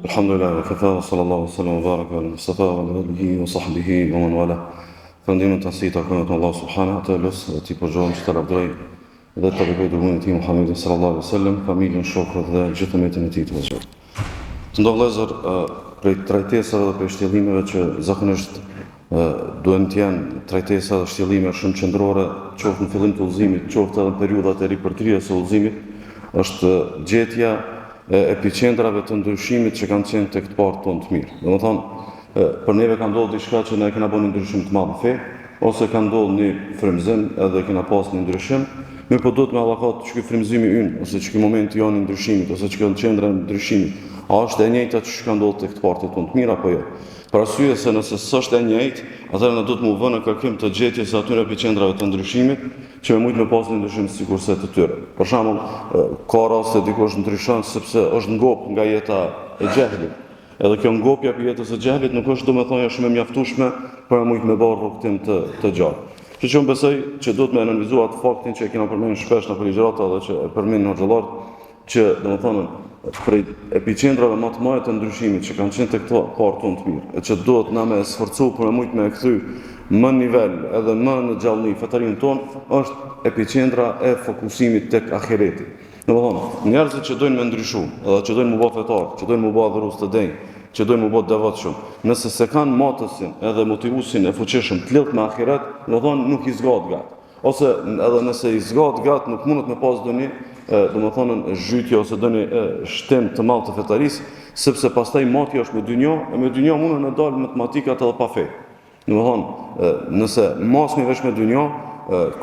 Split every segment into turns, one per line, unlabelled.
Alhamdulillah, wa kafa, sallallahu sallam, wa baraka, wa mustafa, wa alihi, wa sahbihi, wa man wala. Fëndimin të nësi të akënët në Allah subhanahu, të lësë dhe ti përgjohëm që të labdrej dhe të bëgaj dërgunin ti Muhammedin sallallahu alaihi sallam, familjen, shokët dhe gjithë metin e ti të vëzhër. Të ndohë lezër, prej trajtesave dhe prej shtjellimeve që zakonisht duhen të jenë trajtesa dhe shtjellime shumë qendrore, qoftë në fillim të udhëzimit, qoftë edhe në periudhat e ripërtrirjes së udhëzimit, është gjetja e epicentrave të ndryshimit që kanë qenë tek të parë tonë të mirë. Domethënë, për neve ka ndodhur diçka që ne kena bërë një ndryshim të madh në fe, ose ka ndodhur një frymëzim edhe kena pas një ndryshim, mirë po duhet me allakat që ky frymëzimi ynë, ose që ky momenti jonë i ndryshimit, ose që kjo qendra e ndryshimit, a është e njëjta që ka ndodhur tek të parë tonë të mirë apo jo? Për arsye se nëse s'është e njëjtë, atëherë ne duhet të vënë në kërkim të gjetjes së atyre epicentrave të ndryshimit që me pas një ndryshim sikurse të tyre. Për shembull, ka raste dikush ndryshon sepse është ngop nga jeta e xhehelit. Edhe kjo ngopja për jetës së xhehelit nuk është domethënë shumë e mjaftueshme për me bërë rrugtim të gjatë. Kështu që unë besoj që duhet me analizuar atë faktin që e kena përmendur shpesh në ligjërata dhe që e përmendin xhallarët, që domethënë prej epicentrave më të mëdha të ndryshimit që kanë qenë tek këto parë tonë të mirë, e që duhet na me sforcu për me e kthy më nivel edhe më në gjallëni fetarinë tonë, është epicentra e fokusimit tek ahireti. Domethënë, njerëzit që dojnë me ndryshu, edhe që dojnë më bë fetar, që dojnë më bë adhurues të denj, që dojnë më bë devotshëm, nëse se kanë matësin edhe motivusin e fuqishëm të lidhur me ahiret, domethënë nuk i zgat gat. Ose edhe nëse i zgat gat, nuk mundet me pas doni domethënë zhytje ose doni shtem të madh të fetarisë, sepse pastaj matja është me dynjë, e me dynjë mundën të dalë matematikat edhe pa fe. Domethënë, nëse masmi veç me dynjë,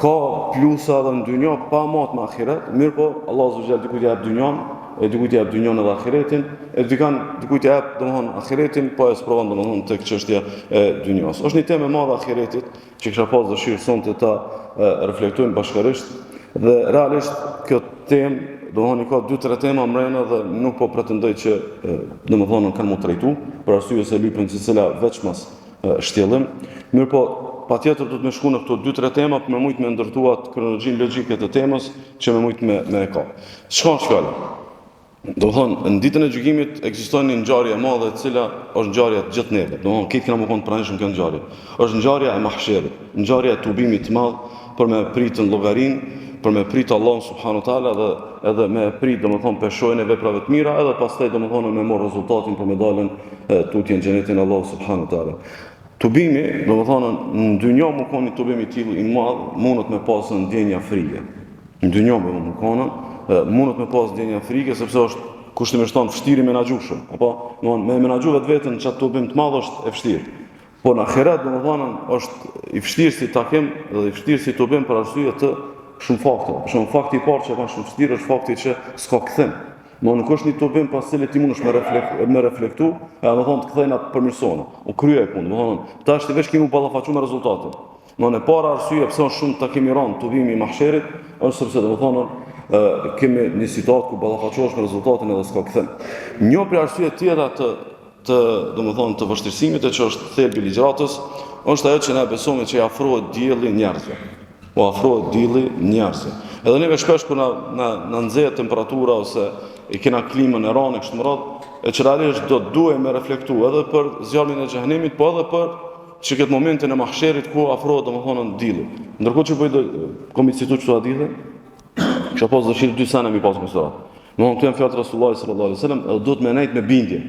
ka plusa edhe në dynjë pa mat me ahiret, mirë po Allah azza wa jalla dikujt jep dynjën, e dikujt jep dynjën edhe ahiretin, e dikujt jep domethënë ahiretin, po e sprovon domethënë tek çështja e dynjës. Është një temë e madhe ahiretit që kisha pas dëshirë sonte ta reflektojmë bashkërisht. Dhe realisht kjo temë, domethënë ka 2-3 tema mrena dhe nuk po pretendoj që domethënë kanë më trajtu, për arsye se lypën secila veç mas shtjellim. Mirë po, patjetër do të më shku në këto 2-3 tema për me mujt me ndërtuat kronologjinë logjike të temës që me mujt me ka. Çka është fjala? Domethënë, në ditën e gjykimit ekziston një ngjarje e madhe e cila është ngjarja e gjithë neve. Domethënë, këtë kena më kon të pranishëm kjo ngjarje. Është ngjarja e mahsherit, ngjarja e tubimit të madh për me pritën llogarinë, për me pritë Allahun subhanahu wa taala dhe edhe me pritë domethënë peshojnë e veprave të mira, edhe pastaj domethënë me marr rezultatin për me dalën tutje në xhenetin Allahu subhanahu wa taala. Tubimi, domethënë në dynjë më ka një tubim i tillë i madh, mundet me pasë ndjenja frike. Në dynjë më ka mundet me pasë ndjenja frike sepse është kushtimisht vështirë menaxhueshëm, apo domethënë me menaxhu vetën çat tubim të madh është e vështirë. Po në ahiret domethënë është i vështirë si takim dhe i vështirë si tubim për arsye të shumë fakte. Për shembull, fakti i parë që ka shumë vështirë është fakti që s'ka kthim. Nuk është një tubim pas cilit ti mundesh me reflektu, domethënë të kthejnë atë përmirësona. U krye punë, domethënë tash ti veç kemi u ballafaqur me rezultatin. Në para arsye pse është shumë takimi rand tubimi i mahsherit, është sepse domethënë kemi një situatë ku ballafaqohesh me rezultatin edhe s'ka kthim. Një prej arsyeve tjera të domethënë të vështirësimit që është thelbi i ligjëratës, është ajo që ne besojmë që i afrohet dielli njerëzve. U afrohet dielli njerëzve. Edhe neve shpesh kur na nxehet temperatura ose i kena klimën e rënë kështu më radh, e që realisht do duhet me reflektu edhe për zjarmin e xhehenemit, po edhe për që këtë momentin e mahsherit ku afrohet domethënë dielli. Ndërkohë që komi citu çto hadithe, kisha pas dëshirë 2 sene mi pas mësuar. Domethënë këtu janë fjalët e Resulullah sallallahu alaihi wasallam, edhe duhet me nejt me bindje.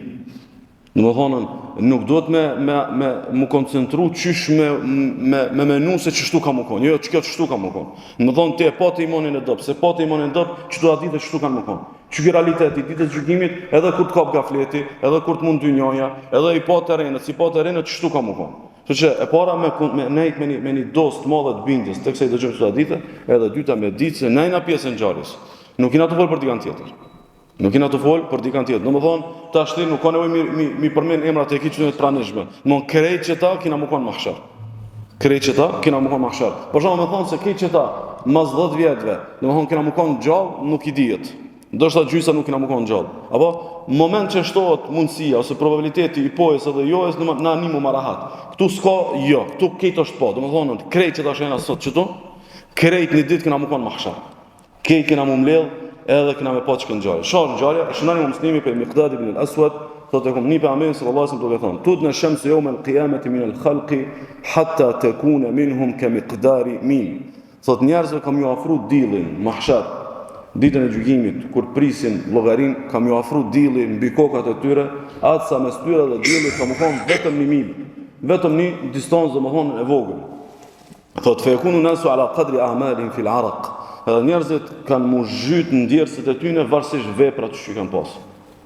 Domethënë nuk duhet me koncentru qysh me menu se çështu ka më kon. Jo, çka çështu ka më kon. Domethënë ti e pa të imanin e dop, se pa të imanin e dop, çdo a ditë çështu kanë më kon. Çka realiteti ditës gjykimit, edhe kur të kap gafleti, edhe kur të mund dynjaja, edhe i pa terrenët, si pa terrenët çështu ka më kon. Kështu që e para me nejt me një dozë të madhe të bindjes, teksa i dëgjojmë çdo ditë, edhe dyta me ditë se nëna pjesë e ngjarjes. Nuk kena të folë për dikant tjetër. Nuk kena të folë për dikant tjetër. Domethënë, tash nuk ka nevojë mi përmend emrat e ekipit të pranishme. Domthon krejt që ta kena më kon mahshar. Krejt që ta kena më kon mahshar. Por jam më thon se krejt që ta mas 10 vjetëve, domethënë kena më kon gjallë, nuk i dihet. Ndoshta gjysa nuk kena më kon gjallë. Apo moment që shtohet mundësia ose probabiliteti i pojës edhe jojës na animu më rahat. Ktu s'ka jo, ktu këtë është po. Domethënë krejt që tash janë sot çtu, krejt një ditë kena më kon mahshar. Krejt kena më mbledh edhe kena me pa që kënë gjarë. Shorë në gjarë, shënani më mëslimi për Miqdad ibn al-Aswad, thotë kom një pejgamber sallallahu alaihi wasallam duke thënë tudna shamsu yawm al-qiyamati min al-khalqi hatta takuna minhum ka miqdari mil. Thotë njerëzve kam ju afru dillin mahshar ditën e gjykimit kur prisin llogarin, kam ju afru dillin mbi kokat e tyre, atë sa mes tyre dhe dillit kam qenë vetëm 1 mil, vetëm një distancë domethënë e vogël. Thotë fe yakunu nasu ala qadri a'malin fil araq. Njerëzit kanë mu zhyt në djersët e tyre varësisht veprat që kanë pas.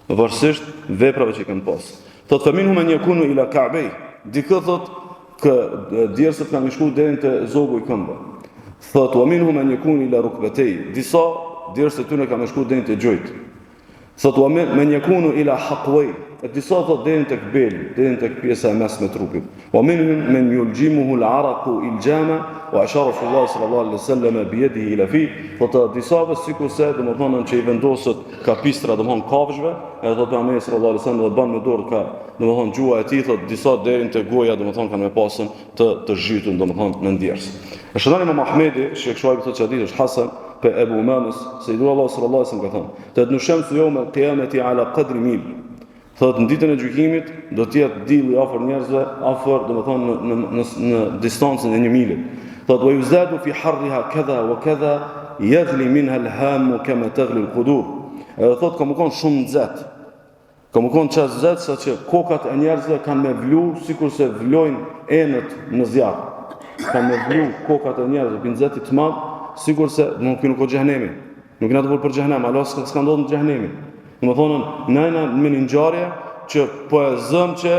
Varësisht veprave që kanë pas. Thotë fa minhum man yakunu ila ka'bay. Dikë thotë që djersët kanë shkuar deri te zogu i këmbëve. Thotë wa minhum man yakunu ila rukbatay. Disa djersët e tyre kanë shkuar deri te gjojt. Thotë wa man yakunu ila haqway. Disa thotë deri tek beli, deri tek pjesa e mesme e trupit. Wa minhum man yuljimuhu al-araqu iljama wa ashara Rasulullah sallallahu alaihi wasallam bi yadihi ila fi. Thotë disa sikurse domethënë që i vendoset kapistra domethënë kafshëve, edhe thotë pejgamberi sallallahu alaihi wasallam do bën me dorë ka domethënë gjua e tij, thotë disa deri te goja domethënë kanë me pasën të zhytur domethënë në ndjers. Shënoi Imam Ahmedi, Sheikh Shuaib thotë se hadith është hasan pe Abu Umames, Sayyidullah sallallahu alaihi wasallam ka thënë: "Tadnu shamsu yawm al-qiyamati ala qadri mil." Thotë në ditën e gjykimit do të jetë dilli afër njerëzve, afër domethënë në distancën e 1 mile. Thotë wa yuzadu fi harriha kadha wa kadha yaghli minha al-ham kama taghli al-qudur. Thotë ka më kon shumë nxehtë. Ka më kon çast nxehtë saqë kokat e njerëzve kanë me vlu sikurse vlojnë enët në zjarr. Kanë me vlu kokat e njerëzve për nxehtë të madh, sikurse nuk ka xhehenemi. Nuk na të vol për xhehenem, Allah s'ka ndodhur në xhehenemi. Më thonën, nëjna me një ngjarje që po e zëm që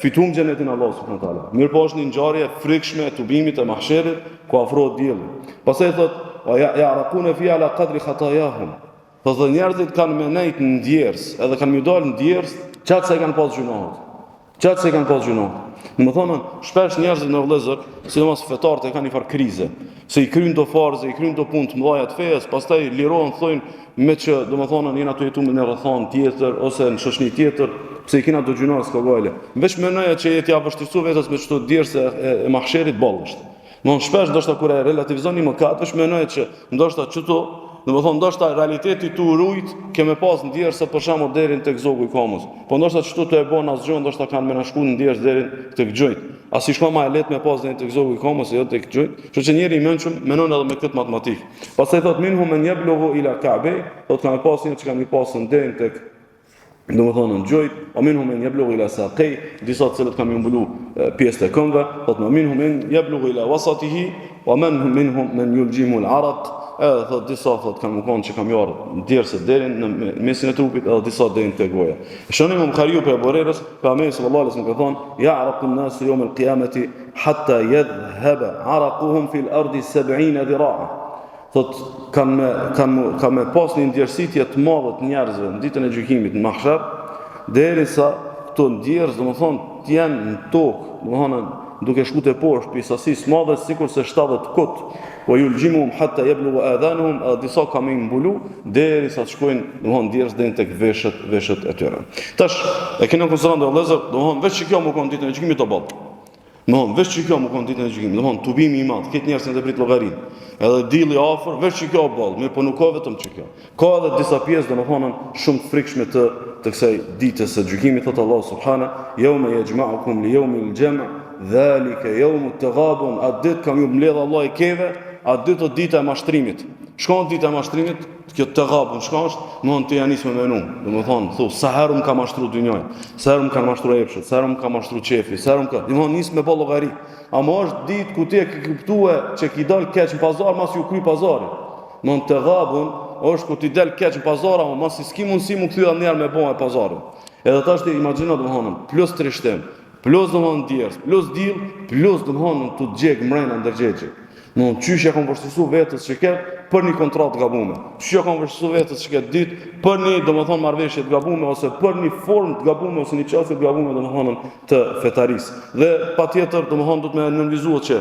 fitum xhenetin Allah subhanahu wa taala. Mirë po është një ngjarje frikshme e tubimit e mahsherit ku afrohet dielli. Pastaj thotë, ya'raquna fi ala qadri khatayahum. Thotë njerëzit kanë me nejt në djers, edhe kanë më dalë në djers, çat se kanë pas gjunohet. Çat se kanë pas gjunohet. Më thonën, shpesh njerëzit në vëllezër, sidomos fetarët e kanë një farë krize, se i kryjnë do farze, i kryjnë do punë të mëdha të fesë, pastaj lirohen thonë me që domethënë jena të jetuar në rrethon tjetër ose në shoqni tjetër, pse i kena do gjuna s'ka gale. Veç mënoja që jeti ja vështirësu vetes me çdo djersë e mahsherit bollësht. Mon shpesh ndoshta kur e relativizoni mëkat, veç mënoja që ndoshta çto, domethënë ndoshta realiteti tu rujt kemë pas ndjersë për shembull deri tek zogu i komës. Po ndoshta çto të e bën asgjë, ndoshta kanë më na shkuar ndjersë deri tek gjojt. As i shkon më e lehtë me pas deri tek zogu i komës, jo tek gjojt. Kështu që njeriu i mençur menon edhe me këtë matematik. Pastaj thot minhum man yablughu ila ka'be, thot kanë pas një që kanë pasën deri tek domethënë në gjojt, o minhum man yablughu ila saqi, disa të cilët kanë mbulu pjesët e këmbëve, thot minhum man yablughu ila wasatihi, wa minhum man yuljimu al-araq. Edhe thot disa thot kanë mëkon që kam jarë djersë deri në mesin e trupit, edhe disa deri te goja. Shonim Buhariu për Borerës, pejgamberi sallallahu alaihi wasallam ka thonë: "Ya'raqu an-nasu yawm al-qiyamati hatta yadhhaba 'araquhum fi al-ardi 70 dhira'a." Thot kanë me pas një ndjersitje të madhe të njerëzve në ditën e gjykimit në mahshar, derisa këto ndjersë domethënë të jenë në tokë, domethënë duke shkuar te poshtë për sasisë madhe sikurse 70 kot. Wa yuljimuhum hatta yablughu adhanuhum, disa kanë mbulu derisa të shkojnë domthon djersë deri tek veshët e tyre. Tash e keni konsideruar vëllezër, domthon veç që kjo më kon ditën e gjykimit të botë. Domthon veç që kjo më kon ditën e gjykimit, domthon tubimi i madh, këtë njerëz që prit llogarinë. Edhe dilli afër, veç që kjo boll, mirë po nuk ka vetëm që kjo. Ka edhe disa pjesë domthonën shumë të frikshme të kësaj ditës së gjykimit, thot Allah subhana, yawma yajma'ukum li yawmil jam', dhalika yawmut taghabun, atë ditë kam ju mbledh Allah i keve. A ditë dita e mashtrimit. Shkon dita e mashtrimit, kjo të gabun shkon, mund të janis me menu. Domethënë, thu, sa herë më ka mashtruar dynjoj, sa herë më ka mashtruar epshet, sa herë më ka mashtruar qefi, sa herë më ka, domethënë nis me boll llogari. Ama është ditë ku ti e ke kuptuar që ki dal keq në pazar, mas ju kry pazari. Mund të gabun është ku ti del keq në pazar, ama mas s'ki mundsi mu kthy ndër me bën e pazarin. Edhe tash ti imagjino domethënë, plus trishtim, plus domethënë djers, plus diell, plus domethënë tu xheg mrena ndërgjegje. Në qyshja kam vështirësu vetës që ketë për një kontratë gabume. Qyshja kam vështirësu vetës që ketë ditë për një domethënë marrëveshje të gabume ose për një formë të gabume ose një qasje të gabume domethënë të fetarisë. Dhe patjetër domethënë do të më nënvizohet që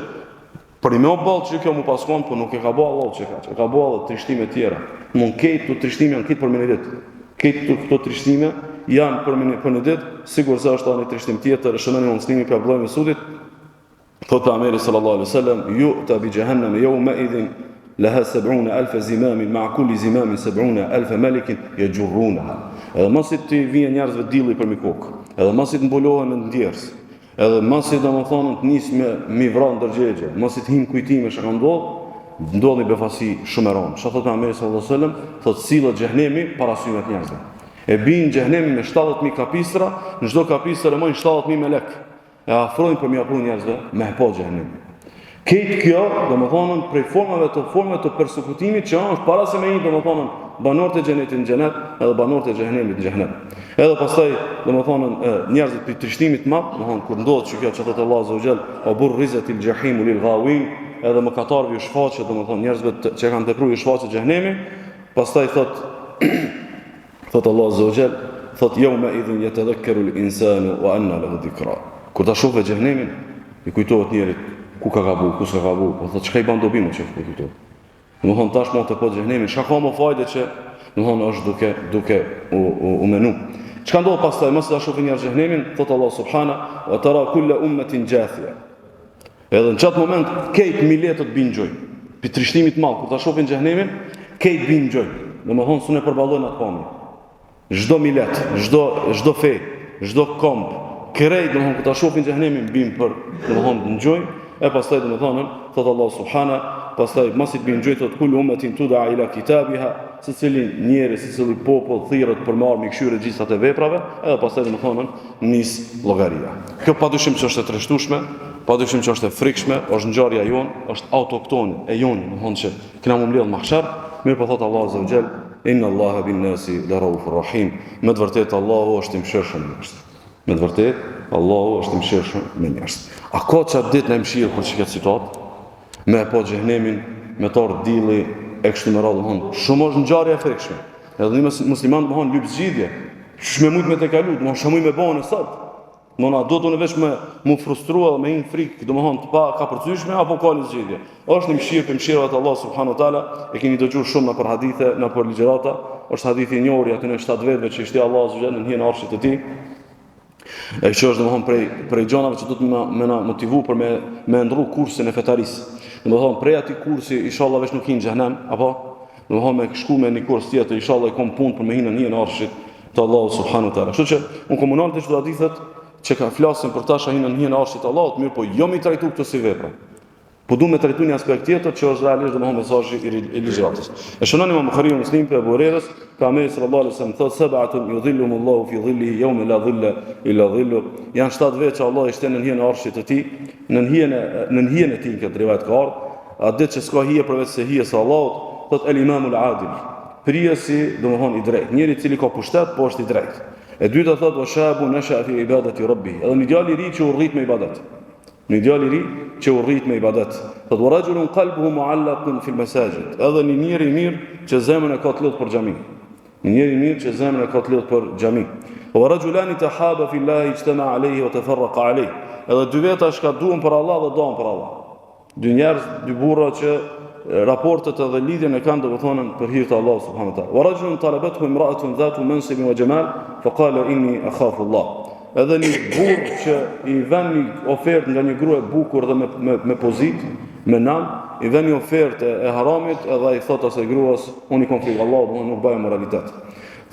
për një ball që kjo mu paskon, po nuk e ka bëu Allah që ka. E ka bëu edhe trishtime tjera. Mund këto trishtime janë këto për një ditë. Këto trishtime janë për një ditë, sigurisht është një trishtim tjetër, shënonin muslimi për Abdullah ibn Mesudit. Thot Ameri sallallahu alaihi wasallam, yu'ta bi jahannam yawma idhin laha 70,000 zimam ma'a kulli zimamin 70,000 malik yajurrunaha. Edhe mos i ti vjen njerëzve dilli për mi kokë, edhe mos i të mbulohen në ndjerës, edhe mos i domethënë të nis me vran ndërgjegje, mos i të hin kujtime çka ndodhi befasi shumë e rëndë. Çfarë thotë Muhamedi sallallahu alaihi wasallam? Thotë sillet xhehenemi para syve të njerëzve. E bin xhehenemi me 70.000 kapistra, në çdo kapistër e mojnë 70.000 melek. E afrojnë për mi apru njerëzve me po xhehenemi. Këtë kjo, domethënë, prej formave të persekutimit që është para se me një domethënë banorët e xhenetit në xhenet, edhe banorët e xhehenemit në xhehenem. Edhe pastaj domethënë njerëzit për trishtimit të madh, domethënë kur ndodhet që kjo çfarë thotë Allahu azza wa jall, o burrizatil jahimu lil ghawin, edhe mëkatarëve ju shfaqet, domethënë njerëzve që kanë tepruar ju shfaqet xhehenemi, pastaj thot Allah azza wa jall, thot yawma idhin yatadhakkaru al-insanu wa anna lahu dhikra. Kur ta shohë xhehenemin, i kujtohet njerit ku ka gabu, ku s'ka gabu, po thot çka i bën dobi më çfarë i kujtohet. Domethënë tash më të po xhehenemin, çka ka më fajde që domethënë është duke u menu. Çka ndodh pastaj mos ta shohin njerëz xhehenemin, thot Allah subhana wa tara kulla ummatin jathia. Edhe në çat moment këtej miletët bin gjoj. Pi trishtimit madh kur ta shohin xhehenemin, këtej bin gjoj. Domethënë sunë përballojnë atë pamje. Çdo milet, çdo fe, çdo komp, krejt domethënë kur ta shohin xhehenemin bin për domethënë në gjoj, e pastaj domethënë thot Allah subhana, pastaj mos i bin gjoj thot kullu ummatin tuda ila kitabiha, secili njeri, secili popull thirret për marrë me këshire regjistrat e veprave, edhe pastaj domethënë nis llogaria. Kjo padyshim që është e treshtueshme, padyshim që është e frikshme, është ngjarja jon, është autoktone e jon, domethënë që kena më mbledh mahshar, mirë po thot Allah azza wa jall, inna Allaha bin nasi la raufur rahim. Me të vërtetë Allahu është i mëshirshëm me njerëzit. Me të vërtetë Allahu është i mëshirshëm me njerëzit. A ka çfarë ditë në mëshirë për çka situatë? Me po xhehenemin, me tor dilli e kështu me radhë, domethënë shumë është ngjarje e frikshme. Edhe një musliman domethënë lyp zgjidhje. Ç'më mund me të kalu, domethënë shumë me bënë sot. Mona do të unë veç me frustrua dhe me hinë frikë, domethënë të pa ka përcyshme, apo ka një zgjidhje. Është një mëshirë për mëshirëve të Allah subhanahu wa taala, e keni dëgjuar shumë në për hadithe, në për ligjërata, është hadithi i njohur aty në 7 vetëve që ishte Allahu subhanahu wa taala në hijen e arshit të tij. E që është domethënë prej gjonave që do të më na motivu për me ndru kursin e fetarisë. Domethënë prej atij kursi inshallah veç nuk hin xhenem, apo domethënë me shku me një kurs tjetër, inshallah i kom punë për me hinë në hijen e arshit të Allahu subhanahu wa taala. Kështu që unë komunal të çdo hadithet që ka flasin për ta shahin në hijen e arshit të Allahut, mirë po jo mi trajtu këtë si vepra. Po du me trajtu një aspekt tjetër që është realisht domethënë mesazhi i ligjëratës. E shënon Imam Buhariu Muslim për Abu Hurairës, ka Muhamedi sallallahu alaihi wasallam thotë sab'atun yudhilluhumullahu fi dhillihi yawma la dhilla illa dhillu. Janë 7 vjet që Allah i shten në hijen e arshit të tij, në hijen e tij këtë rivayet ka ardhur, atë ditë që s'ka hije përveç se hijes së Allahut, thotë el-imamul adil. Prijesi domethënë i drejtë, njëri i cili ka pushtet, po është i drejtë. E dyta thotë wa shabu nasha fi ibadati rabbih. Edhe një djalë i ri që u rrit me ibadet. Një djalë i ri që u rrit me ibadet. Thotë wa rajulun qalbuhu mu'allaqun fi al-masajid. Edhe një njeri i mirë që zemrën e ka të lidhur për xhami. Një njeri i mirë që zemrën e ka të lidhur për xhami. Wa rajulani tahaba fi Allah ijtama alayhi wa tafarraqa alayhi. Edhe dy veta që duan për Allah dhe doan për Allah. Dy njerëz, dy burra që raportet edhe lidhjen e kanë domethënë për hir të Allahut subhanahu wa taala. Wa rajulun talabathu imra'atun dhatu mansibin wa jamal fa qala inni akhafu Allah. Edhe një burr që i vën një ofertë nga një grua e bukur dhe me pozitë, me nam, i vën një ofertë e haramit, edhe ai thot asaj gruas, unë i kam frikë Allahut, unë nuk bëj moralitet.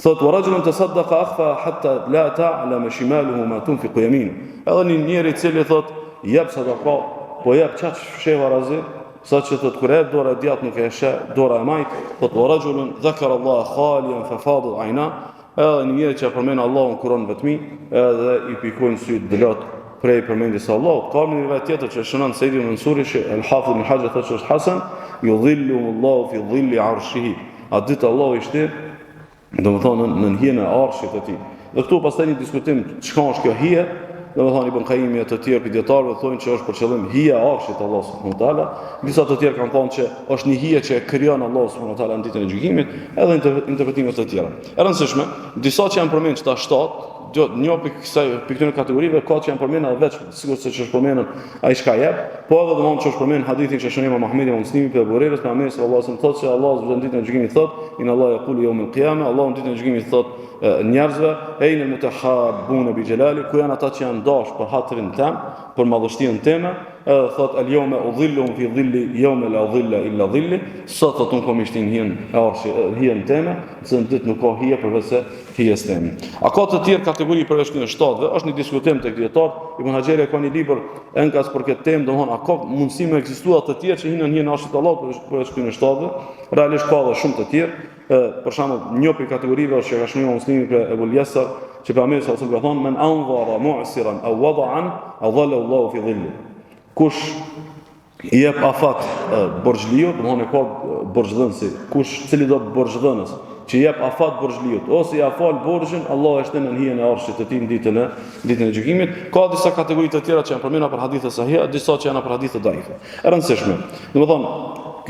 Thot wa rajulun tasaddaqa akhfa hatta la ta'lama shimaluhu ma tunfiqu yaminu. Edhe një njeri i cili thot jep sadaka, po jep çat fsheva razi, sa që thot kur e dora e djathtë nuk e sheh, dora e majt, thot wa rajulun dhakara Allah khaliyan fa fadat ayna. Edhe një njeri që përmend Allahun kuron vetmi, edhe i pikojnë syt dëlot prej përmendjes së Allahut. Ka një rivajet tjetër që shënon Said ibn Mansuri që al-Hafidh ibn Hajar thotë se është hasan, yudhilluhullahu fi dhilli arshihi. A ditë Allahu i shtet, domethënë në hijen e arshit të tij. Dhe këtu pastaj një diskutim çka është kjo hije. Domethënë Ibn Qayyim e të tjerë dietarëve thonë që është për qëllim hija e arshit të Allahut subhanahu wa taala. Disa të tjerë kanë thënë që është një hije që e krijon Allahu subhanahu wa taala në ditën e gjykimit, edhe interpretime të tjera. E rëndësishme, disa që janë përmendur këta 7, një pikë këtyre kategorive ka që janë përmendur edhe veç sigurisht se është përmendur ai çka jep, po edhe domthonjë që është përmendur hadithin që shënon Imam Muhamedi Muslimi për Abu Hurairës, pejgamberi sallallahu alajhi wasallam thotë se Allahu në ditën e gjykimit thotë inna Allah yaqulu yawm al-qiyamah, Allahu në ditën e gjykimit thotë njerëzve ayna al-mutahabbuna bi jalali, ku janë ata që janë dashur për hatrin tim, për madhështinë time, thot al-yawma udhilluhum fi dhilli yawma la dhilla illa dhilli, sot thot unë kom ishtin hien teme, se në ditë nuk ka hije përveç se hijes teme. A ka të tjerë kategori përveç këtyre shtatëve? Është një diskutim tek dietar, Ibn Haxheri ka një libër enkas për këtë temë, domthon a ka mundësi me ekzistuar të tjerë që hinë në arshit Allahut përveç këtyre shtatëve? Realisht ka edhe shumë të tjerë. Për shembull, një prej kategorive është që ka shënuar Muslimi për Ebul Yasar, që pejgamberi sallallahu alaihi wasallam ka thonë men anzara mu'siran aw wada'an adalla Allahu fi dhilli. Kush i jep afat borxhliut, domthonë ka borxhdhënsi, cili do borxhdhënës që i jep afat borxhliut ose i afal borxhin, Allah e shton në hijen e arshit të tij ditën e gjykimit. Ka disa kategori të tjera që janë përmendur për hadithe sahiha, disa që janë për hadithe daife. E rëndësishme. Domethënë,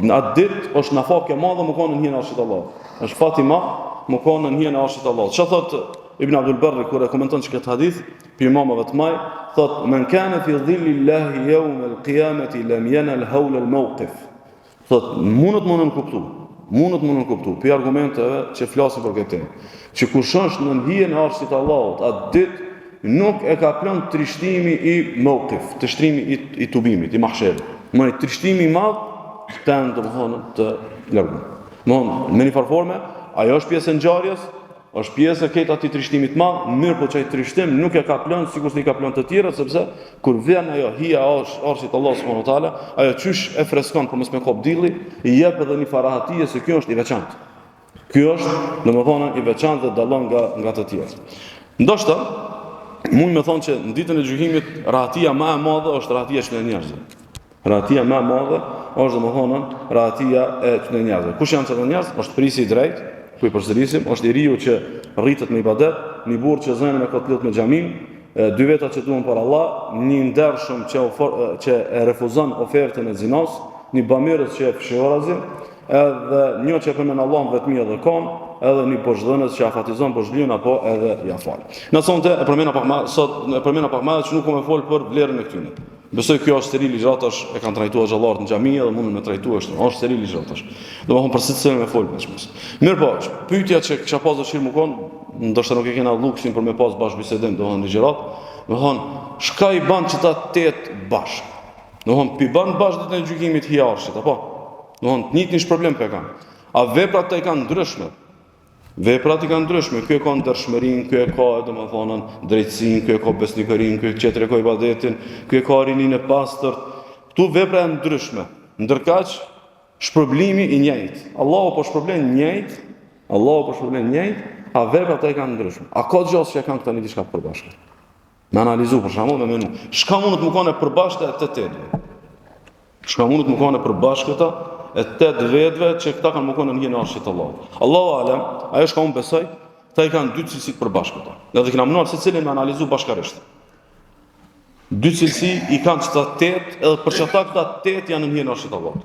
në atë ditë është nafaqe e madhe më kanë në hijen e arshit të Allahut. Është fati i madh më kanë në hijen e arshit të Allahut. Çfarë thot Ibn Abdul Barr kur e komenton këtë hadith, për imamëve të maj, thot men kana fi dhilli Allahi yawm al-qiyamati lam yanal hawl al-mawqif. Thot mundet më në kuptu, për argumenteve që flasin për këtë temë, që kush është në hijen e arshit të Allahut atë ditë nuk e ka plan trishtimi i mawqif, trishtimi i tubimit, i mahsherit. Më trishtimi i madh të largu. Me një farforme, ajo është pjesë e ngjarjes, është pjesë e këtë atij trishtimit të madh, mirë po çaj trishtim nuk e ka plan sikur se i ka plan të tjerët, sepse kur vjen ajo hija arshit Allah subhanahu wa taala, ajo çysh e freskon për mos me kop dilli, i jep edhe një farahatie se kjo është i veçantë. Ky është, domethënë, i veçantë dhe dallon nga të tjerët. Ndoshta mund të thonë që në ditën e gjykimit rahatia më e madhe është rahatia e njerëzve. Rahatia më e madhe është domethënë rahatia e njerëzve. Kush janë këto njerëz? Është prisi i drejtë, ku i përsërisim, është i riu që rritet në ibadet, një burr që zemrën e ka të lutë me xhamin, dy veta që duan për Allah, një ndershëm që e refuzon ofertën e zinos, një bamirës që e fshihorazin, edhe një që përmen Allahun vetëm edhe kam, edhe një borxhdhënës që afatizon borxhliun apo edhe ja fal. Në sonte e përmena pak më që nuk kam fol për vlerën e këtyre. Besoj kjo është seri ligjratash e kanë trajtuar xhallarët në xhami dhe mundën me trajtuar ashtu. Është seri ligjratash. Domethënë për secilin me fol më. Mirë po, pyetja që kisha pas dëshirë më kon, ndoshta nuk e kena luksin për me pas bashkëbisedim, domethënë ligjrat. Domethënë, çka i bën që ta 8 bashk? Domethënë, pi bën bashkë ditën e gjykimit hijarshit, apo? Domethënë, njëjtin problem pe kanë. A veprat i kanë ndryshme? Veprat i kanë ndryshme, ky e ka ndershmërinë, ky e ka domethënë drejtsinë, ky e ka besnikërinë, ky tjetër e ka ibadetin, ky e ka rininë e pastërt. Ktu vepra janë ndryshme. Ndërkaq shpërblimi i njëjtë. Allahu po shpërblen njëjtë, a veprat i kanë ndryshme. A ka gjallë që kanë këta një diçka të përbashkët? Me analizu për shembull, me menu. Çka mundet të më kanë e përbashkëta e të Çka mundet të më kanë e përbashkëta e 8 vetëve që këta kanë më konë në hijen e arshit të Allahut. Allahu alem, ajo që unë besoj, ta i kanë 2 cilësi të përbashkëta. Edhe kena mënuar secilin me analizu bashkarisht. 2 cilësi i kanë çta 8, edhe për çata këta 8 janë në hijen e arshit të Allahut.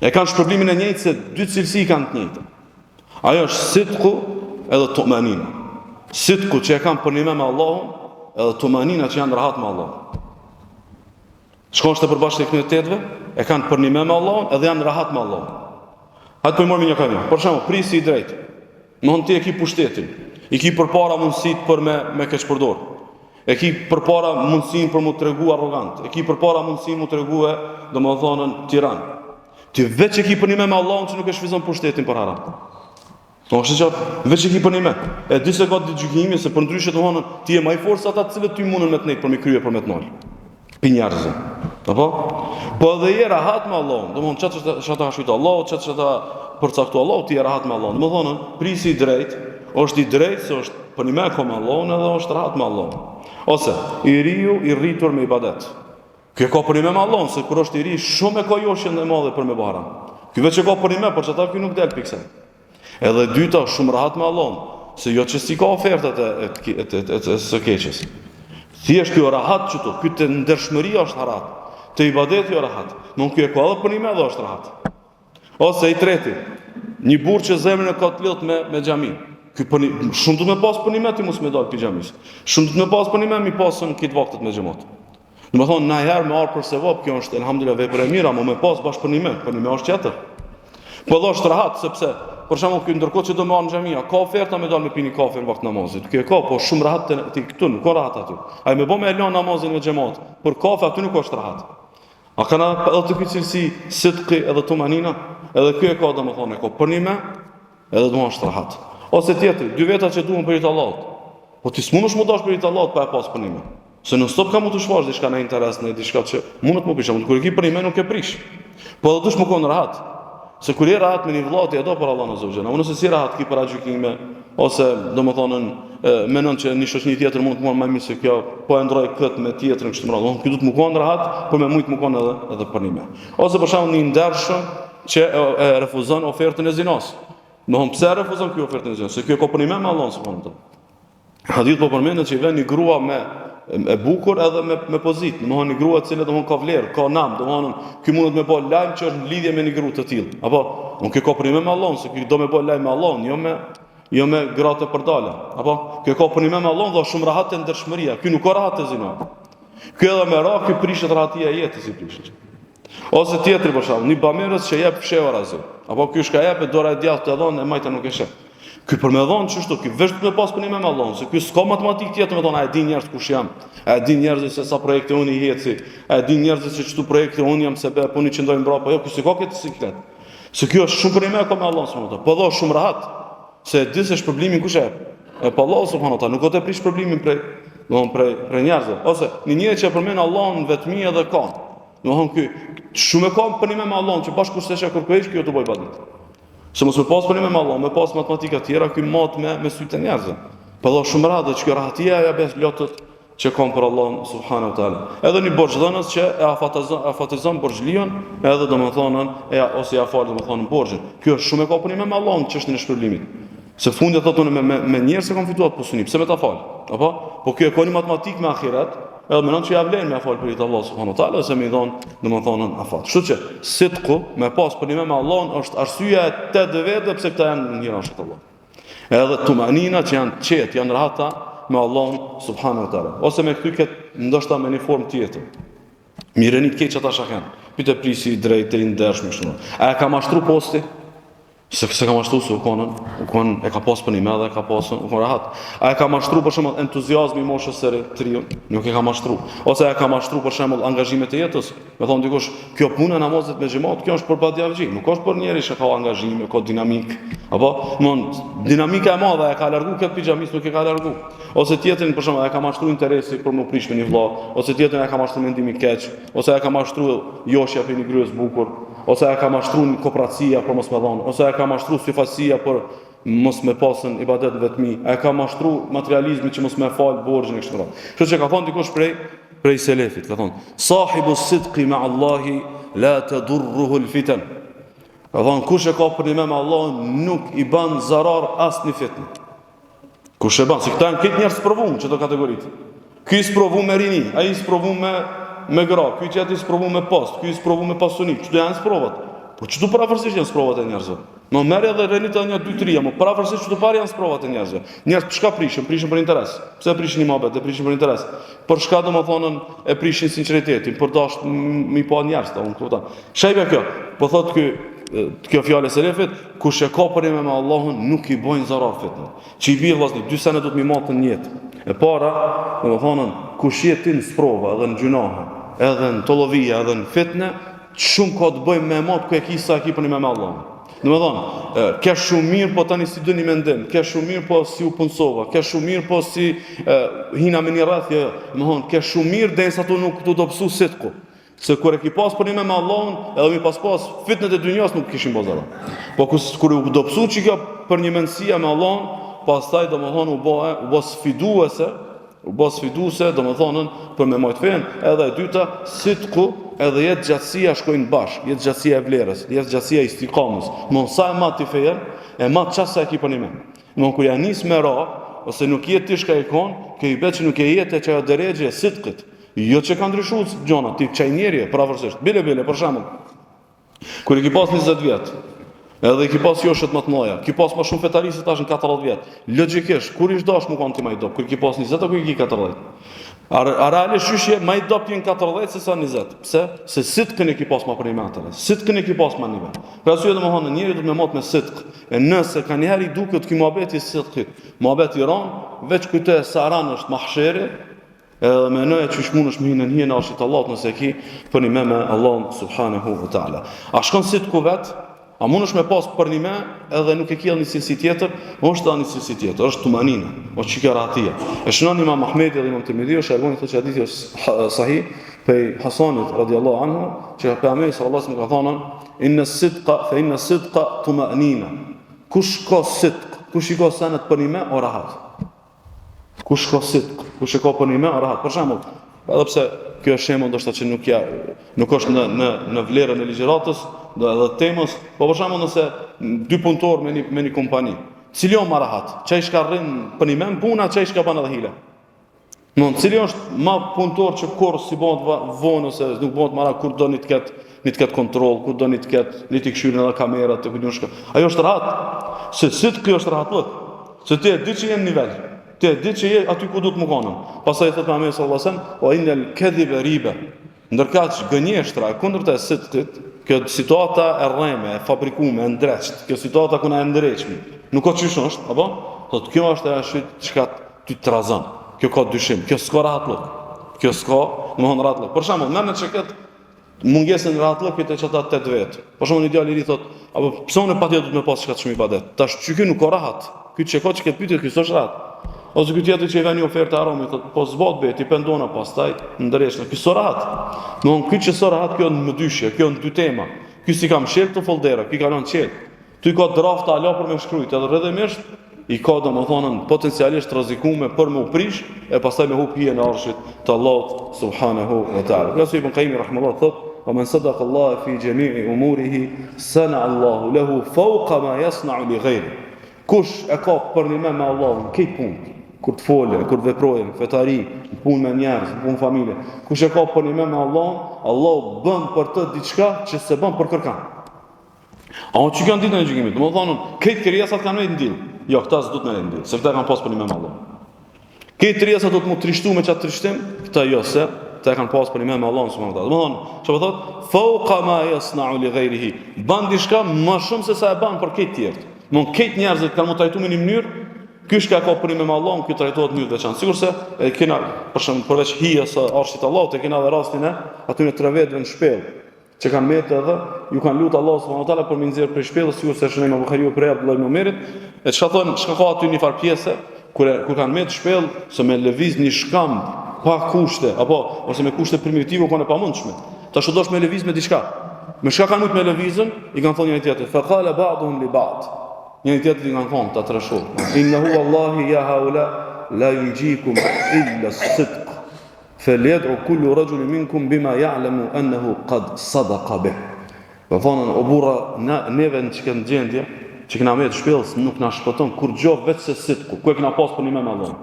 E kanë shpërblimin e njëjtë se 2 cilësi i kanë të njëjtë. Ajo është sidku edhe tumanina. Sidku që e kanë përnime me Allahun, edhe tumanina që janë rahat me Allahun. Çka është e përbashkët e këtyre 8-ve? E kanë përnime me Allahun edhe janë rahat me Allahun. Hajde po marrim një kamë. Për shembull, prisi i drejtë. Domthon ti e ke pushtetin. I ke përpara mundësitë për me keq përdor. E ke përpara mundësinë për mu tregu arrogant. E ke përpara mundësinë mu tregu domethënë tiran. Ti vetë që ke përnime me Allahun që nuk e shfryzon pushtetin për haram. Është qartë, vetë që ke përnime. E di se ka ditë gjykimi se për ndryshe domthon ti je më i fortë se ata të cilët ty mundën me të nejt për mi krye për me të nol. Pinjarze. Apo? Po edhe je rahat me Allahun. Domthon çfarë ta shujt Allahu, çfarë ta përcakto Allahu, ti je rahat me Allahun. Domthon, prisi i drejtë është i drejtë se është përnime me Allahun edhe është rahat me Allahun. Ose i riu i rritur me ibadet. Ky ka përnime me Allahun, se kur është i ri shumë e ka joshjen e madhe për me bëra. Ky vetë ka përnime, por çata ky nuk del pikse. Edhe dyta shumë rahat me Allahun, se jo që si ka ofertat e së keqes. Thjesht kjo rahat që ky të ndershmëria është rahat. Të ibadeti jo rahat. Nuk ky e ka edhe përnime dhe është rahat. Ose i treti, një burr që zemrën e ka të lodh me xhami. Ky shumë do të më pas përnime ti mos më dal pi xhamis. Shumë do të më pas përnime mi pasën kët vaktet me xhamat. Domethënë na herë më ardh për sevap, kjo është elhamdulillah vepër e mirë, ama më pas bash përnime është tjetër. Po do është rahat sepse për shembull ky ndërkohë që do marr në xhamia, ka oferta me dal me pini kafe në vakt namazit. Ky e ka, po shumë rahat ti këtu, nuk ka rahat aty. Ai më bë me lën namazin me xhamat, por kafe aty nuk është rahat. A kana edhe të ky cilësi sidqi edhe tumanina, edhe ky e ka domethënë ko për një me, edhe do është rahat. Ose tjetri, dy veta që duhen për i Allahut. Po ti s'mundesh më dash për i Allahut pa e pas për një me. Se në stop ka më të shfarë diçka në interes në diçka që mundet më prish, kur e ki për një me nuk e prish. Po edhe dush më konë rahat. Se kur je rahat me një vëllat e do për Allah në zovgjena. Unë nëse si rahat ki për gjykime, ose do më thonën menon që një shoqni tjetër mund të më më mirë se kjo, po e ndroj këtë me tjetrën kështu më radhë. Ky do të më konë rahat, por me mujt më konë edhe për një me. Ose për shembull një ndershëm që e refuzon ofertën e zinos. Domthon pse refuzon ky ofertën e zinos? Se kjo ka për një me Allah subhanallahu teala. Hadith po përmendet që vjen një grua me e bukur edhe me pozit, domthon një grua e cila domthon ka vlerë, ka nam, domthon ky mundet me bë lajm që është në lidhje me një grua të tillë. Apo, unë ka për një me Allahun, se ky do me bë lajm me Allahun, jo me gratë për dalë. Apo, ky ka për një me Allahun dhe shumë rahat e ndershmëria. Ky nuk ka rahat e zinë. Ky edhe me ra, ky prishet rahatia e jetës i prishet. Ose tjetri për shembull, një bamirës që jep fshehur azh. Apo ky shka jep e dora e djathtë e dhon e majta nuk e sheh. Ky për me dhon çështo, ky vesh me pas punim me Allahun, se ky s'ka matematik tjetër me thon, a e din njerëz kush jam, a e din njerëz se sa projekte unë i heci, a e din njerëz se çtu projekte unë jam se be puni që ndojnë mbrapa, jo ky s'ka këtë siklet. Se ky është shumë për me ka me Allahun subhanallahu. Po do shumë rahat, se di se shpërblimin kush e. E pa Allahu subhanallahu, nuk do të prish shpërblimin prej njerëzve. Ose një njeri që përmend Allahun vetmi edhe ka. Domthon ky shumë ka punim me Allahun, që bashkë kushtesh kërkohesh ky do të bëj badit. Se mos me pas punim me Allah, me pas matematika tjera, ky mat me sytë e njerëzve. Po do shumë radhë që kjo rahatia ja bes lotët që kanë për Allah subhanahu wa taala. Edhe një borxhdhënës që e afatizon borxhlion, edhe domethënën ose ja fal domethënën borxhin. Ky është shumë e ka punim me Allahun çështën e shpërblimit. Se fundi thotë unë me njerëz që kanë fituar pusuni, pse me ta fal? Apo? Po ky e ka një matematik me ahiret. Edhe mënon që ja vlen me fal për Allah subhanahu wa taala ose më dhon domethënën afat. Kështu që sidqu me pas punim me Allahun është arsyeja e të vetë pse këta janë një rrugë Allah. Edhe tumanina që janë qetë, janë rahata me Allahun subhanahu wa taala. Ose me këtu këtë ndoshta me një formë tjetër. Mirëni të keq ata shakan. Pyet prisi drejtë i ndershëm kështu. A e ka mashtru posti? Se ka mashtru se u konë e ka pas për një me dhe e ka pasën, u konë rahat. A e ka mashtru për shembull entuziazmi i moshës së re triun? Nuk e ka mashtru. Ose e ka mashtru për shembull angazhimet e jetës? Me thonë dikush, kjo punë namazet me xhamat, kjo është për padjavgji, nuk është për njeri që ka angazhime, ka dinamik. Apo, dinamika e madhe e ka largu këtë pixhamis, nuk e ka largu. Ose tjetrin për shembull e ka mashtru interesi për më prish me një vëlla, ose tjetrin e ka mashtru mendimi keq, ose e ka mashtru joshja për një gryes bukur, ose e ka mashtru një kooperacia për mos me dhon, ose e ka mashtru syfasia për mos me pasën ibadet vetmi, e ka mashtru materializmi që mos me fal borxhin e kështu me radhë. Kështu që ka thonë dikush prej selefit, ka thonë: "Sahibu sidqi ma Allahi la tadurruhu al-fitan." Ka thonë kush e ka punim me Allahun nuk i bën zarar asnjë fitnë. Kush e bën, se këta janë këtë njerëz provum çdo kategoritë. Ky is provum me rini, ai is provum me gra, ky tjetër is provum me post, ky is provum me pasuni, çdo janë provat. Po çdo pavarësisht janë provat e njerëzve. Në merr edhe renita një 2-3, mo pavarësisht çdo parë janë provat e njerëzve. Njerëz çka prishin për interes. Pse prishin një mohabet, e prishin për interes. Për çka domethënë e prishin sinqeritetin, për dash mi pa njerëz, unë kupton. Shajbe kjo, po thotë kjo fjalë e selefit, kush e ka punim me Allahun nuk i bojnë zarar fitnë. Çi i bie vllazni, dy sene do të mi matën në jetë. E para, domethënë, kush je ti në sprova, edhe në gjunahe, edhe në tollovia, edhe në fitnë, shumë ka të bëjmë me mat ku e kisa e punim me Allahun. Domethënë, ke shumë mirë po tani si dëni mendim, ke shumë mirë po si u punsova, ke shumë mirë po si hina me një rrethje, domethënë, ke shumë mirë derisa tu nuk do të psu sidku. Se kur e ki pas punim me Allahun, edhe mi pas fitnet e dynjas nuk kishin bozara. Po kur u do psu që kjo për një mendësia me Allahun, pastaj domethënë u bë sfiduese, domethënë për me mojt fen, edhe e dyta sidku, edhe jetë gjatësia shkojnë bashkë, jetë gjatësia e vlerës, jetë gjatësia e istiqamës. Mon sa e mat ti fejen, e mat çasa e ki punim me. Mon kur ja nis me ra, ose nuk jetë ti shka e kon, ke i bet që nuk e jetë çajo drejje sidkit. Jo që ka ndryshuar gjona, ti çaj njerëje, pavarësisht. Bile për shembull. Kur i ki pas 20 vjet, edhe i ki pas joshët më të mëdha, ki pas më shumë fetarisë tash në 40 vjet. Logjikisht, kur ish dash më kanë ti më i dop, kur i ki pas 20 apo kur i ki 40. A realisht qyshje ma i doptin 40 se sa 20. Pse? Se sitkën e ki pas ma për një matëve. Sitkën e ki pas ma njëve. Pra su e dhe më honë, njëri du të me mot me sitkë. E nëse ka njëheri duket ki muhabet i sitkët, muhabet i ranë, veç këte saran është mahshere, edhe me nëje që shmun është më hinë njënë arshit Allah nëse ki për një me Allah subhanahu wa ta'ala. A shkon sitku vetë? A mund është me pas për një me edhe nuk e kjell një cilësi tjetër, është da një cilësi tjetër, është tumanina, është qikaratia. E shënon Imam Ahmedi dhe Imam Tirmidhi, shërgoni të që hadithi është sahih, pej Hasanit radiallahu anhu, që për Amej sallallahu më ka thonë, inna sidqa tumanina. Kush ka sidq, kush i ka senet për një me, o rahat. Kush ka sidq, kush i ka për një me, o rahat. Për shembull, edhe pse kjo është shembull ndoshta që nuk është në vlerën e ligjëratës, edhe temës, po për shembull nëse dy punëtor me një kompani, cili o ma rahat, çai shka rrin për një men puna, çai shka ban edhe hile. Cili është ma punëtor që kur si bëhet vonë ose nuk bëhet mara kur do një të ketë kontroll, kur do një të ketë një të këshyrin edhe kamerat të kujtë shka. Ajo është rahat, se sitë kjo është rahatlët, se ti e di që jenë nivel, ti e di që je aty ku du të më konëm. Pasaj thëtë Muhamedi sallallahu alaihi wasallam, o innal kadhiba riba. Ndërka që gënjeshtra e kundërta e sitkët, kjo situata e rreme, e fabrikume, e ndreqt, kjo situata kuna e ndreqmi, nuk o qysh është, apo? Thot, kjo është e ashtë që ka ty të razan, kjo ka dyshim, kjo s'ka rahatlëk, kjo s'ka në mëhon rahatlëk. Për shembull, mërë që këtë mungesën rahatlëk, këtë e që ta 8 vetë. Për shembull, një djali i ri thot, apo pësone pa tjetë du të me pasë që ka të shumë i badet. Tash që kjo nuk ka rahat, kjo që ka që këtë pyetje, kjo s'është rahat. Ose këtë tjetër që i veni ofertë aromi, thot, po zbat be, ti pendona pastaj, ndëreshnë, kjo s'o rahat. Kjo që s'o rahat, kjo në më dyshje, kjo në dy tema. Kjo si kam shelë të foldera, kjo ka në qelë. Tu i ka drafta ala për me shkrujt, edhe rrëdhemisht, i ka do më thonën potencialisht rrezikume për me u prish, e pastaj me hup hije në arshit të Allah subhanahu wa ta'ala. Krasu Ibn Qayyim rahimahullah thot, wa man sadaqa Allah fi jami'i umurihi, sana Allahu lahu fawqa ma yasna'u li ghayri. Kush e ka për një me Allahun, këtë punë, kur të fole, kur të veprojnë, fetari, punë me njerëz, punë familje. Kush e ka për një me Allahun, Allah bën për të diçka që se bën për kërkan. A o që kanë ditën e gjykimit, më thonën, këtë krijesat kanë vetë ndilë. Jo, këta s'du të me ndilë, se këta kanë pas për një me Allahun. Këtë krijesat do të mu trishtu me qatë trishtim, këta jo se, këta kanë pas për një me Allahun, së më këta. Më thonë, që po thotë, fawqa ma yasna'u li ghayrihi. Ban diçka më shumë se sa e ban për këtë tjertë. Më këtë njerëzit kanë mu trajtu me një mënyrë, ky shka ka për një me Allahun, ky trajtohet në një veçanë. Sigur se, e kena, përveç hija së arshit Allahut, e kena dhe rastin e aty në 3 vetëve në shpellë, që kanë metë edhe, ju kanë lutë Allah subhanahu wa taala për me nxjerrë prej shpellës, sigur se shënojmë Buhariu për Abdullah ibn Omerit, e çka thonë, çka ka aty një farë pjesë, kur kanë metë shpellë, se me lëviz një shkam pa kushte, apo ose me kushte primitive kanë e pamundshme. Tash do të me lëviz me diçka. Me çka kanë me lëvizën, i kanë thonë njëri tjetrit, fa qala ba'dhum li ba'd. Njëri tjetri kanë thonë ta trashur. Innahu wallahi ya haula la yunjikum illa as-sidq. Falyad'u kullu rajulin minkum bima ya'lamu annahu qad sadaqa bih. Po thonë o burra neve në çka gjendje, që kena me të shpellës nuk na shpëton kur gjë vetë se sidku, ku e kena pas për një me Allahun.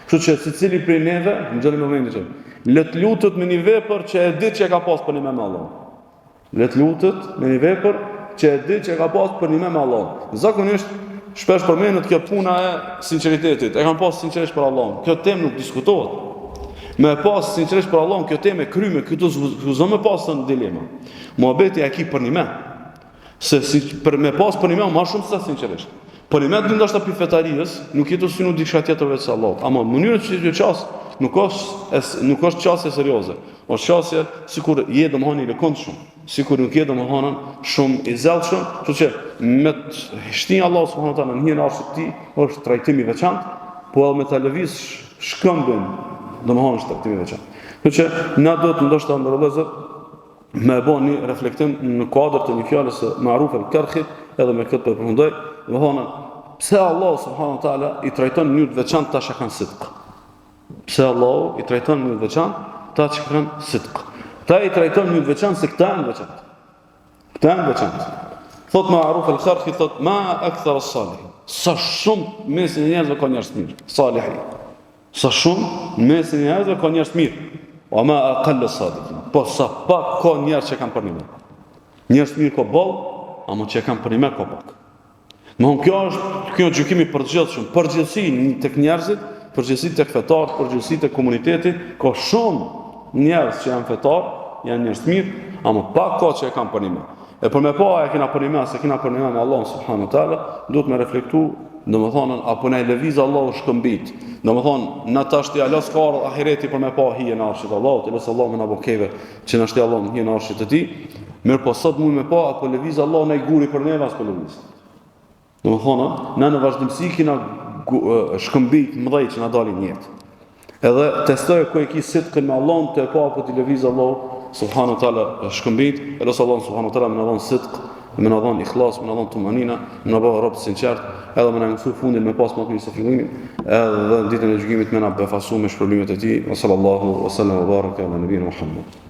Kështu që secili prej neve, në çdo momentin, le të lutet me një vepër që e di që e ka pas për një me Allahun. Le të lutet me një vepër që e di që e ka pas për një me Allahun. Zakonisht shpesh përmendet kjo puna e sinqeritetit. E kanë pas sinqerisht për Allahun. Kjo temë nuk diskutohet. Me pas sinqerisht për Allahun, kjo temë e kryme, këtu s'u me pas në dilema. Muhabeti e ki për një me. Se si për me pas për një me, ma shumë se sinqerisht. Për një me të ndoshta për fetarijës, nuk jetu si nuk diçka tjetër veç se Allahut. Ama mënyrën që të qas, nuk është qasje serioze. Është qasje sikur je domethënë i lëkundshëm, sikur nuk je domethënë shumë i zellshëm, kështu që me shtin Allah subhanahu wa taala në një arshit ti është trajtimi i veçantë, po edhe me ta lëviz shkëmbën, domethënë është trajtimi i veçantë. Kështu që na do të ndoshta ndërlozë me bën një reflektim në kuadër të një fjalës së Ma'ruf al-Karhi, edhe me këtë përfundoj, domethënë pse Allah subhanahu wa taala i trajton në mënyrë të veçantë ta që kanë sidq. Pse Allah i trajton në mënyrë të veçantë ta që kanë sidq. Ta i trajton në mënyrë të veçantë se këta janë veçantë. Këta janë veçantë. Thot Ma'ruf al-Karhi, thot ma akthar as-salihin. Sa shumë mesin e njerëzve ka njerëz të mirë, salihin. Sa shumë mesin e njerëzve ka njerëz të mirë. Wa ma aqall as-sadiqin. Po sa pak ka njerëz që kanë për një me. Njerëz të mirë ka boll, ama që kanë për një me ka pak. Kjo është gjykimi përgjithshëm, përgjithësi tek njerëzit, përgjithësi tek fetarët, përgjithësi tek komuniteti, ka shumë njerëz që janë fetar, janë njerëz të mirë, ama pak ka që e kanë punime. E për me pa e kena punime, se kena punime me Allah subhanahu wa taala, duhet me reflektu, domethënë apo ne lëviz Allahu shkëmbit. Domethënë na tash ti alos ka ahireti për me pa hije në arshit Allahut, elës Allahu na bokeve që na shti Allahu hije në arshit të tij. Mirë po sot mund me pa apo lëviz Allahu në guri për neve as po lëviz. Domethënë na në vazhdimsi kena shkëmbit mëdhej që na dalin jetë. Edhe testoj ku e ki sitkën me Allahun të pa apo ti lëviz Allahu subhanahu wa taala shkëmbit, elës Allahu subhanahu wa taala më dhon sidq, më dhon ikhlas, më dhon tumanina, më bëj rob sinqert, edhe më na mësoi fundin me pas më së fillimit, edhe ditën e gjykimit më na befasu me shpërblimet e tij. Sallallahu wa sallam wa baraka ala nabiyina Muhammad.